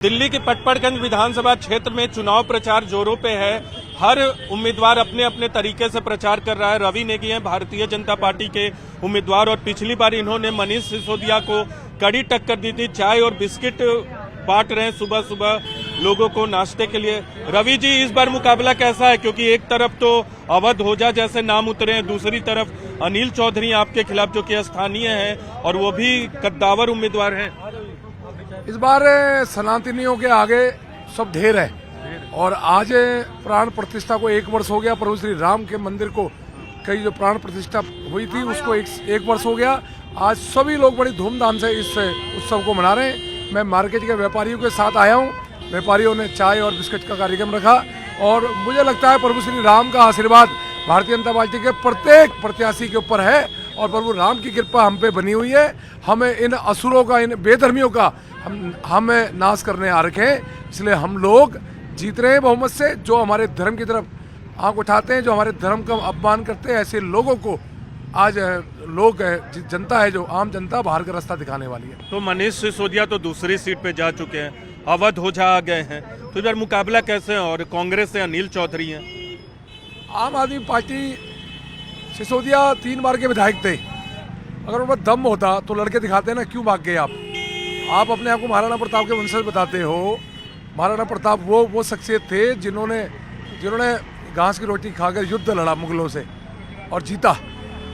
दिल्ली के पटपड़गंज विधानसभा क्षेत्र में चुनाव प्रचार जोरों पे है। हर उम्मीदवार अपने अपने तरीके से प्रचार कर रहा है। रवि नेगी हैं भारतीय जनता पार्टी के उम्मीदवार और पिछली बार इन्होंने मनीष सिसोदिया को कड़ी टक्कर दी थी। चाय और बिस्किट बांट रहे हैं सुबह सुबह लोगों को नाश्ते के लिए। रवि जी, इस बार मुकाबला कैसा है? क्योंकि एक तरफ तो अवध ओझा जैसे नाम उतरे हैं, दूसरी तरफ अनिल चौधरी आपके खिलाफ जो कि स्थानीय हैं और वो भी कद्दावर उम्मीदवार हैं। इस बार सनातनियों के आगे सब ढेर है और आज प्राण प्रतिष्ठा को 1 वर्ष हो गया। प्रभु श्री राम के मंदिर को कई जो प्राण प्रतिष्ठा हुई थी उसको एक वर्ष हो गया। आज सभी लोग बड़ी धूमधाम से इस उत्सव को मना रहे हैं। मैं मार्केट के व्यापारियों के साथ आया हूँ। व्यापारियों ने चाय और बिस्किट का कार्यक्रम रखा और मुझे लगता है प्रभु श्री राम का आशीर्वाद भारतीय जनता पार्टी के प्रत्येक प्रत्याशी के ऊपर है और प्रभु राम की कृपा हम पे बनी हुई है। हमें इन असुरों का, इन बेधर्मियों का हम नाश करने आ रखे हैं। इसलिए हम लोग जीत रहे हैं बहुमत से। जो हमारे धर्म की तरफ आंख उठाते हैं, जो हमारे धर्म का अपमान करते हैं, ऐसे लोगों को आज लोग जनता है, जो आम जनता बाहर का रास्ता दिखाने वाली है। तो मनीष सिसोदिया तो दूसरी सीट पे जा चुके हैं, अवध ओझा आ गए हैं, तो इस बार मुकाबला कैसे है? और कांग्रेस से अनिल चौधरी हैं। आम आदमी पार्टी, सिसोदिया 3 बार के विधायक थे। अगर उनका दम होता तो लड़के दिखाते ना, क्यों भाग गए आप अपने आप को महाराणा प्रताप के वंशज बताते हो। महाराणा प्रताप वो शख्सियत थे जिन्होंने घास की रोटी खाकर युद्ध लड़ा मुगलों से और जीता,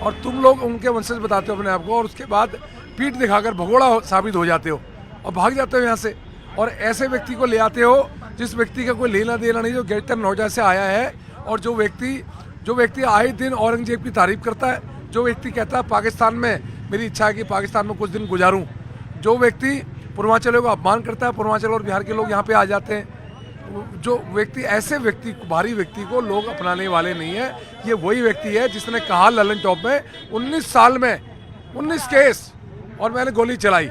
और तुम लोग उनके वंशज बताते हो अपने आप को और उसके बाद पीठ दिखाकर भगोड़ा साबित हो जाते हो और भाग जाते हो यहाँ से। और ऐसे व्यक्ति को ले आते हो जिस व्यक्ति का कोई लेना देना नहीं, जो ग्रेटर नोएडा से आया है और जो व्यक्ति आए दिन औरंगजेब की तारीफ करता है, जो व्यक्ति कहता है पाकिस्तान में मेरी इच्छा है कि पाकिस्तान में कुछ दिन गुजारूं, जो व्यक्ति पूर्वांचलियों का अपमान करता है, पूर्वांचल और बिहार के लोग यहाँ पे आ जाते हैं, जो व्यक्ति, ऐसे व्यक्ति, भारी व्यक्ति को लोग अपनाने वाले नहीं है। ये वही व्यक्ति है जिसने कहा ललन टॉप में 19 साल में 19 केस और मैंने गोली चलाई,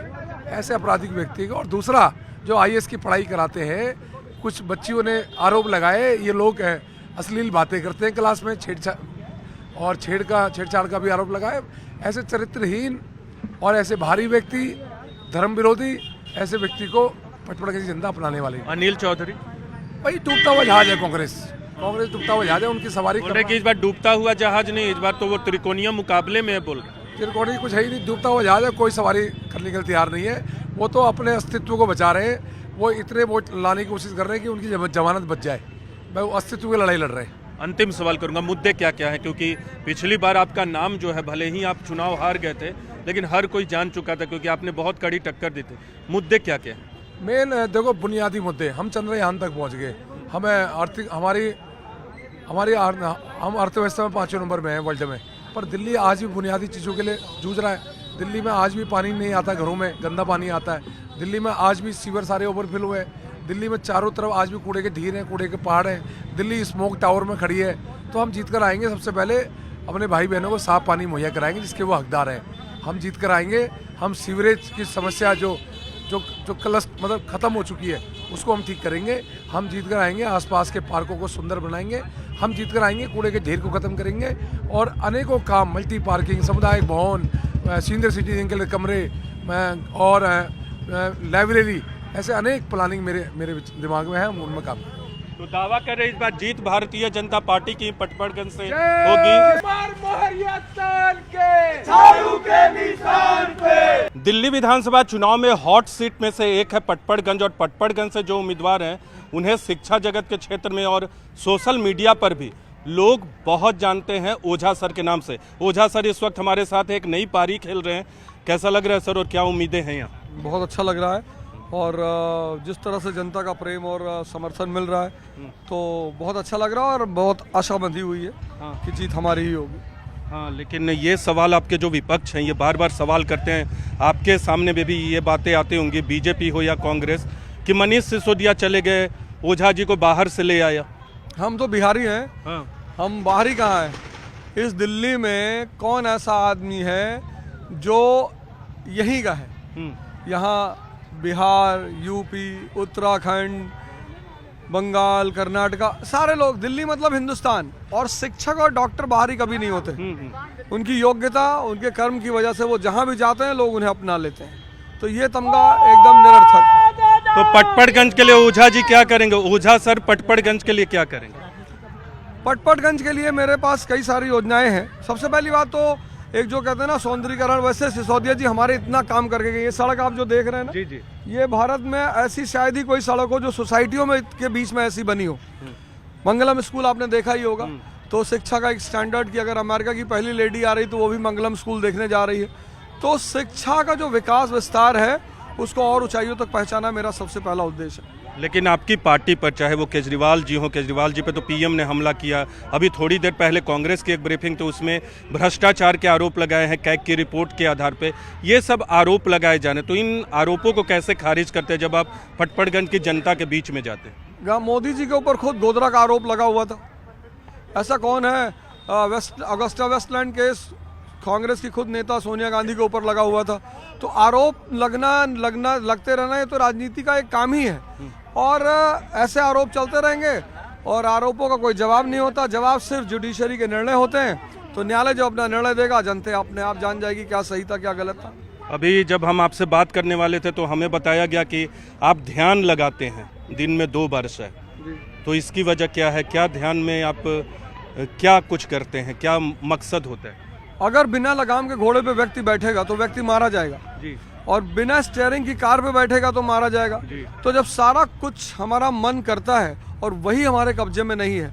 ऐसे आपराधिक व्यक्ति को। और दूसरा, जो IAS की पढ़ाई कराते हैं, कुछ बच्चियों ने आरोप लगाए ये लोग अश्लील बातें करते हैं क्लास में, छेड़छाड़ का भी आरोप लगाए। ऐसे चरित्रहीन और ऐसे भारी व्यक्ति, धर्म विरोधी, ऐसे व्यक्ति को पटपड़गंज की जनता अपनाने वाली। अनिल चौधरी भाई डूबता हुआ जहाज है कांग्रेस डूबता हुआ जहाज है, उनकी सवारी कि इस बार डूबता हुआ जहाज नहीं, इस बार तो वो त्रिकोणीय मुकाबले में है। बोल त्रिकोणीय कुछ है ही नहीं, डूबता हुआ जहाज है। कोई सवारी करने के लिए तैयार नहीं है। वो तो अपने अस्तित्व को बचा रहे हैं। वो इतने वोट लाने की कोशिश कर रहे हैं कि उनकी जमानत बच जाए। वो अस्तित्व की लड़ाई लड़ रहे हैं। अंतिम सवाल करूंगा, मुद्दे क्या क्या है? क्योंकि पिछली बार आपका नाम जो है, भले ही आप चुनाव हार गए थे, लेकिन हर कोई जान चुका था क्योंकि आपने बहुत कड़ी टक्कर दी थी। मुद्दे क्या क्या है? मेन देखो, बुनियादी मुद्दे। हम चंद्रयान तक पहुंच गए। हमें आर्थिक, हम अर्थव्यवस्था में 5वें नंबर में हैं वर्ल्ड में, पर दिल्ली आज भी बुनियादी चीज़ों के लिए जूझ रहा है। दिल्ली में आज भी पानी नहीं आता, घरों में गंदा पानी आता है। दिल्ली में आज भी सीवर सारे ओवरफिल हुए हैं। दिल्ली में चारों तरफ आज भी कूड़े के ढेर हैं, कूड़े के पहाड़ हैं। दिल्ली स्मोक टावर में खड़ी है। तो हम जीत कर आएंगे। सबसे पहले अपने भाई बहनों को साफ पानी मुहैया कराएंगे जिसके वो हकदार हैं। हम जीत कर आएंगे। हम सीवरेज की समस्या जो क्लस्ट मतलब ख़त्म हो चुकी है उसको हम ठीक करेंगे। हम जीत कर आएंगे। आसपास के पार्कों को सुंदर बनाएंगे। हम जीत कर आएंगे। कूड़े के ढेर को ख़त्म करेंगे और अनेकों काम, मल्टी पार्किंग, सामुदायिक भवन, सीनियर सिटीजन के लिए कमरे और लाइब्रेरी, ऐसे अनेक प्लानिंग मेरे दिमाग में है। हम उनमें काम करेंगे। तो दावा कर रहे इस बार जीत भारतीय जनता पार्टी की पटपड़गंज से होगी। दिल्ली विधानसभा चुनाव में हॉट सीट में से एक है पटपड़गंज और पटपड़गंज से जो उम्मीदवार हैं उन्हें शिक्षा जगत के क्षेत्र में और सोशल मीडिया पर भी लोग बहुत जानते हैं ओझा सर के नाम से। ओझा सर इस वक्त हमारे साथ एक नई पारी खेल रहे हैं। कैसा लग रहा है सर और क्या उम्मीदें हैं यहाँ? बहुत अच्छा लग रहा है और जिस तरह से जनता का प्रेम और समर्थन मिल रहा है तो बहुत अच्छा लग रहा है और बहुत आशा बंधी हुई है कि जीत हमारी ही होगी। हाँ, लेकिन ये सवाल आपके जो विपक्ष हैं ये बार बार सवाल करते हैं, आपके सामने में भी ये बातें आती होंगी, बीजेपी हो या कांग्रेस, कि मनीष सिसोदिया चले गए, ओझा जी को बाहर से ले आया। हम तो बिहारी हैं। हाँ। हम बाहरी कहाँ हैं? इस दिल्ली में कौन ऐसा आदमी है जो यहीं का है? यहाँ बिहार, यूपी, उत्तराखंड, बंगाल, कर्नाटका, सारे लोग, दिल्ली मतलब हिंदुस्तान। और शिक्षक और डॉक्टर बाहरी कभी नहीं होते। उनकी योग्यता, उनके कर्म की वजह से वो जहाँ भी जाते हैं लोग उन्हें अपना लेते हैं। तो ये तमगा एकदम निरर्थक। तो पटपड़गंज के लिए ओझा जी क्या करेंगे? ओझा सर पटपड़गंज के लिए क्या करेंगे? पटपड़गंज के लिए मेरे पास कई सारी योजनाएं हैं। सबसे पहली बात तो एक जो कहते हैं ना सौंदर्यीकरण, वैसे सिसोदिया जी हमारे इतना काम करके गए। ये सड़क आप जो देख रहे हैं ना, जी जी, ये भारत में ऐसी शायद ही कोई सड़क हो जो सोसाइटियों में के बीच में ऐसी बनी हो। मंगलम स्कूल आपने देखा ही होगा, तो शिक्षा का एक स्टैंडर्ड की अगर अमेरिका की पहली लेडी आ रही तो वो भी मंगलम स्कूल देखने जा रही है। तो शिक्षा का जो विकास विस्तार है उसको और ऊंचाइयों तक पहुंचाना मेरा सबसे पहला उद्देश्य है। लेकिन आपकी पार्टी पर, चाहे वो केजरीवाल जी हो, केजरीवाल जी पे तो पीएम ने हमला किया। अभी थोड़ी देर पहले कांग्रेस की एक ब्रीफिंग, तो उसमें भ्रष्टाचार के आरोप लगाए हैं कैग की रिपोर्ट के आधार पे। ये सब आरोप लगाए जाने, तो इन आरोपों को कैसे खारिज करते हैं जब आप पटपड़गंज की जनता के बीच में जाते हैं? मोदी जी के ऊपर खुद गोधरा का आरोप लगा हुआ था। ऐसा कौन है? अगस्टा वेस्टलैंड केस कांग्रेस की खुद नेता सोनिया गांधी के ऊपर लगा हुआ था। तो आरोप लगते रहना ये तो राजनीति का एक काम ही है, और ऐसे आरोप चलते रहेंगे और आरोपों का कोई जवाब नहीं होता। जवाब सिर्फ जुडिशरी के निर्णय होते हैं। तो न्यायालय जो अपना निर्णय देगा, जनता अपने आप जान जाएगी क्या सही था क्या गलत था। अभी जब हम आपसे बात करने वाले थे तो हमें बताया गया कि आप ध्यान लगाते हैं दिन में 2 बार से, तो इसकी वजह क्या है? क्या ध्यान में आप क्या कुछ करते हैं, क्या मकसद होता है? अगर बिना लगाम के घोड़े पे व्यक्ति बैठेगा तो व्यक्ति मारा जाएगा जी, और बिना स्टीयरिंग की कार पे बैठेगा तो मारा जाएगा जी। तो जब सारा कुछ हमारा मन करता है और वही हमारे कब्जे में नहीं है,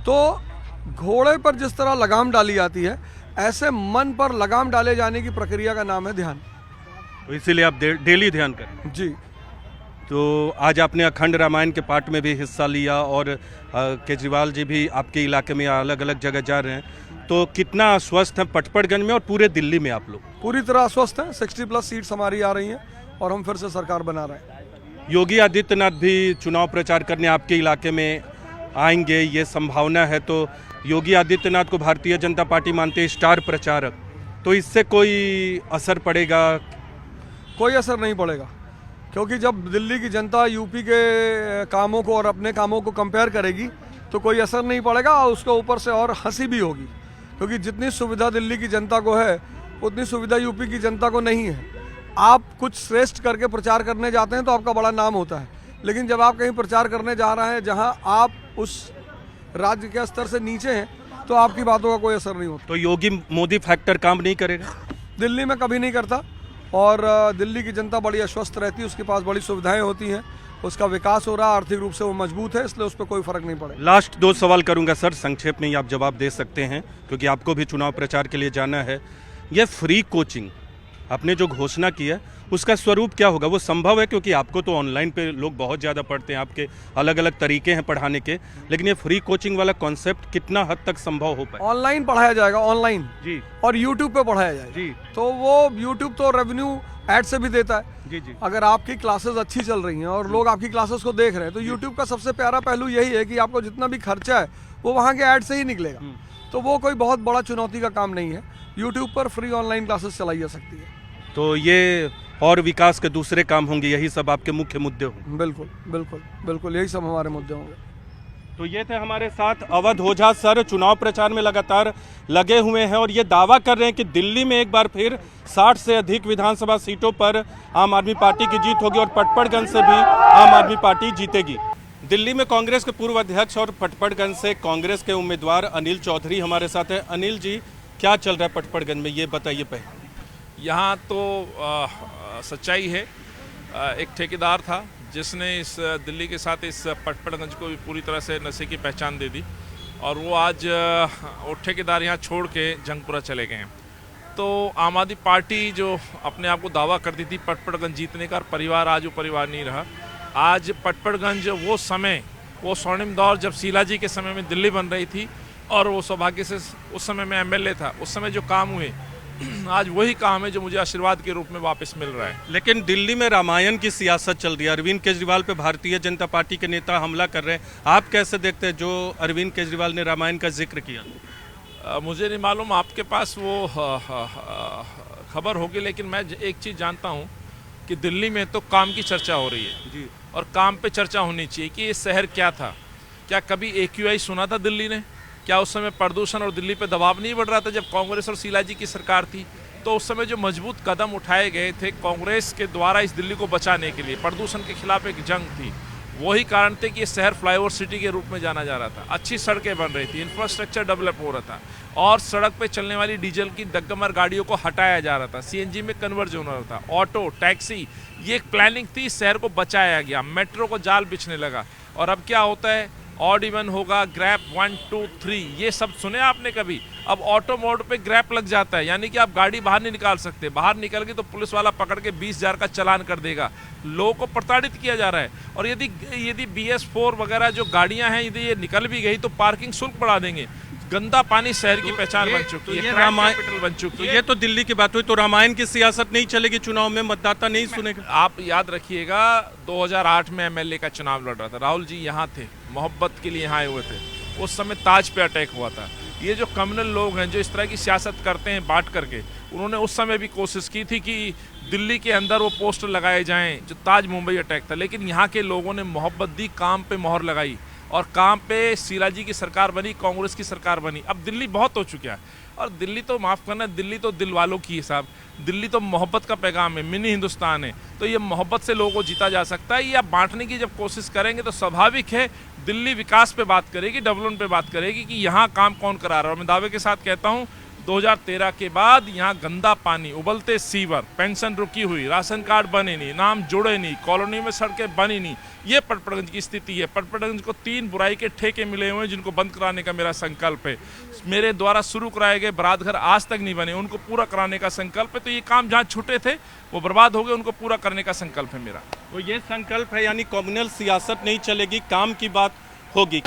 तो घोड़े पर जिस तरह लगाम डाली जाती है, ऐसे मन पर लगाम डाले जाने की प्रक्रिया का नाम है ध्यान। तो इसीलिए आप डेली ध्यान करें जी। तो आज आपने अखंड रामायण के पाठ में भी हिस्सा लिया, और केजरीवाल जी भी आपके इलाके में अलग अलग जगह जा रहे हैं, तो कितना आश्वस्त हैं पटपड़गंज में और पूरे दिल्ली में आप लोग? पूरी तरह आश्वस्त हैं। 60+ सीट्स हमारी आ रही हैं और हम फिर से सरकार बना रहे हैं। योगी आदित्यनाथ भी चुनाव प्रचार करने आपके इलाके में आएंगे, ये संभावना है। तो योगी आदित्यनाथ को भारतीय जनता पार्टी मानते हैं स्टार प्रचारक, तो इससे कोई असर पड़ेगा? कोई असर नहीं पड़ेगा, क्योंकि जब दिल्ली की जनता यूपी के कामों को और अपने कामों को कंपेयर करेगी तो कोई असर नहीं पड़ेगा, और उसके ऊपर से और हंसी भी होगी, क्योंकि जितनी सुविधा दिल्ली की जनता को है उतनी सुविधा यूपी की जनता को नहीं है। आप कुछ श्रेष्ठ करके प्रचार करने जाते हैं तो आपका बड़ा नाम होता है, लेकिन जब आप कहीं प्रचार करने जा रहे हैं जहां आप उस राज्य के स्तर से नीचे हैं, तो आपकी बातों का कोई असर नहीं होता। तो योगी मोदी फैक्टर काम नहीं करेगा? दिल्ली में कभी नहीं करता, और दिल्ली की जनता बड़ी आश्वस्त रहती है, उसके पास बड़ी सुविधाएं होती हैं, उसका विकास हो रहा है, आर्थिक रूप से वो मजबूत है, इसलिए उस पर कोई फर्क नहीं पड़ेगा। लास्ट 2 सवाल करूंगा सर, संक्षेप में ही आप जवाब दे सकते हैं क्योंकि आपको भी चुनाव प्रचार के लिए जाना है। ये फ्री कोचिंग आपने जो घोषणा की है उसका स्वरूप क्या होगा? वो संभव है क्योंकि आपको तो ऑनलाइन पे लोग बहुत ज़्यादा पढ़ते हैं, आपके अलग अलग तरीके हैं पढ़ाने के, लेकिन ये फ्री कोचिंग वाला कॉन्सेप्ट कितना हद तक संभव हो पाए? ऑनलाइन पढ़ाया जाएगा, ऑनलाइन जी, और यूट्यूब पे पढ़ाया जाएगा जी। तो वो यूट्यूब तो रेवेन्यू ऐड से भी देता है। जी जी, अगर आपकी क्लासेस अच्छी चल रही हैं और लोग आपकी क्लासेस को देख रहे हैं, तो यूट्यूब का सबसे प्यारा पहलू यही है कि आपको जितना भी खर्चा है वो वहाँ के ऐड से ही निकलेगा। तो वो कोई बहुत बड़ा चुनौती का काम नहीं है। यूट्यूब पर फ्री ऑनलाइन क्लासेस चलाई जा सकती है। तो ये और विकास के दूसरे काम होंगे, यही सब आपके मुख्य मुद्दे होंगे? बिल्कुल बिल्कुल बिल्कुल, यही सब हमारे मुद्दे होंगे। तो ये थे हमारे साथ अवध ओझा सर, चुनाव प्रचार में लगातार लगे हुए हैं और ये दावा कर रहे हैं कि दिल्ली में एक बार फिर 60 से अधिक विधानसभा सीटों पर आम आदमी पार्टी की जीत होगी और पटपड़गंज से भी आम आदमी पार्टी जीतेगी। दिल्ली में कांग्रेस के पूर्व अध्यक्ष और पटपड़गंज से कांग्रेस के उम्मीदवार अनिल चौधरी हमारे साथ हैं। अनिल जी, क्या चल रहा है पटपड़गंज में, ये बताइए पहले। यहाँ तो सच्चाई है, एक ठेकेदार था जिसने इस दिल्ली के साथ इस पटपड़गंज को भी पूरी तरह से नशे की पहचान दे दी, और वो आज वो ठेकेदार यहाँ छोड़ के जंगपुरा चले गए हैं। तो आम आदमी पार्टी जो अपने आप को दावा करती थी पटपड़गंज जीतने का, परिवार आज वो परिवार नहीं रहा। आज पटपड़गंज वो समय, वो स्वर्णिम दौर जब शीला जी के समय में दिल्ली बन रही थी और वो सौभाग्य से उस समय में एमएलए था, उस समय जो काम हुए आज वही काम है जो मुझे आशीर्वाद के रूप में वापस मिल रहा है। लेकिन दिल्ली में रामायण की सियासत चल रही है, अरविंद केजरीवाल पे भारतीय जनता पार्टी के नेता हमला कर रहे हैं। आप कैसे देखते हैं जो अरविंद केजरीवाल ने रामायण का जिक्र किया? मुझे नहीं मालूम आपके पास वो खबर होगी, लेकिन मैं एक चीज़ जानता हूँ कि दिल्ली में तो काम की चर्चा हो रही है जी, और काम पे चर्चा होनी चाहिए कि ये शहर क्या था। क्या कभी AQI सुना था दिल्ली ने? क्या उस समय प्रदूषण और दिल्ली पे दबाव नहीं बढ़ रहा था जब कांग्रेस और शीला जी की सरकार थी? तो उस समय जो मजबूत कदम उठाए गए थे कांग्रेस के द्वारा इस दिल्ली को बचाने के लिए, प्रदूषण के खिलाफ एक जंग थी, वही कारण थे कि ये शहर फ्लाईओवर सिटी के रूप में जाना जा रहा था। अच्छी सड़कें बन रही थी, इंफ्रास्ट्रक्चर डेवलप हो रहा था और सड़क पे चलने वाली डीजल की डग्गमर गाड़ियों को हटाया जा रहा था, सीएनजी में कन्वर्ज होना रहा था, ऑटो, टैक्सी, ये एक प्लानिंग थी, शहर को बचाया गया, मेट्रो को जाल बिछने लगा। और अब क्या होता है, ऑड इवन होगा, ग्रैप 1 2 3, ये सब सुने आपने कभी? अब ऑटो मोड पे ग्रैप लग जाता है, यानी कि आप गाड़ी बाहर नहीं निकाल सकते, बाहर निकल गई तो पुलिस वाला पकड़ के 20,000 का चालान कर देगा। लोगों को प्रताड़ित किया जा रहा है। और यदि BS4 वगैरह जो गाड़ियां हैं, यदि ये निकल भी गई तो पार्किंग शुल्क बढ़ा देंगे। गंदा पानी शहर की पहचान बन चुकी है, क्राइम कैपिटल बन चुकी है। ये तो दिल्ली की बात हुई, तो रामायण की सियासत नहीं चलेगी चुनाव में, मतदाता नहीं सुनेगा। आप याद रखिएगा 2008 में MLA का चुनाव लड़ रहा था, राहुल जी यहाँ थे, मोहब्बत के लिए यहाँ आए हुए थे, उस समय ताज पे अटैक हुआ था। ये जो कम्युनल लोग हैं जो इस तरह की सियासत करते हैं बांट करके, उन्होंने उस समय भी कोशिश की थी कि दिल्ली के अंदर वो पोस्टर लगाए जाएं जो ताज मुंबई अटैक था, लेकिन यहाँ के लोगों ने मोहब्बत दी, काम पे मोहर लगाई और काम पे शीला जी की सरकार बनी, कांग्रेस की सरकार बनी। अब दिल्ली बहुत हो चुका है और दिल्ली तो माफ़ करना, दिल्ली तो दिल वालों की है साहब, दिल्ली तो मोहब्बत का पैगाम है, मिनी हिंदुस्तान है। तो ये मोहब्बत से लोगों को जीता जा सकता है। ये आप बांटने की जब कोशिश करेंगे तो स्वाभाविक है दिल्ली विकास पे बात करेगी, डेवलपमेंट पे बात करेगी कि यहाँ काम कौन करा रहा है। और मैं दावे के साथ कहता हूँ 2013 के बाद यहाँ गंदा पानी, उबलते सीवर, पेंशन रुकी हुई, राशन कार्ड बने नहीं, नाम जुड़े नहीं, कॉलोनी में सड़कें बनी नहीं, ये पटपड़गंज की स्थिति है। पटपड़गंज को 3 बुराई के ठेके मिले हुए हैं जिनको बंद कराने का मेरा संकल्प है। मेरे द्वारा शुरू कराए गए बरात घर आज तक नहीं बने, उनको पूरा कराने का संकल्प है। तो ये काम जहाँ छूटे थे वो बर्बाद हो गए, उनको पूरा करने का संकल्प है मेरा। तो ये संकल्प है, यानी कम्युनल सियासत नहीं चलेगी, काम की बात होगी।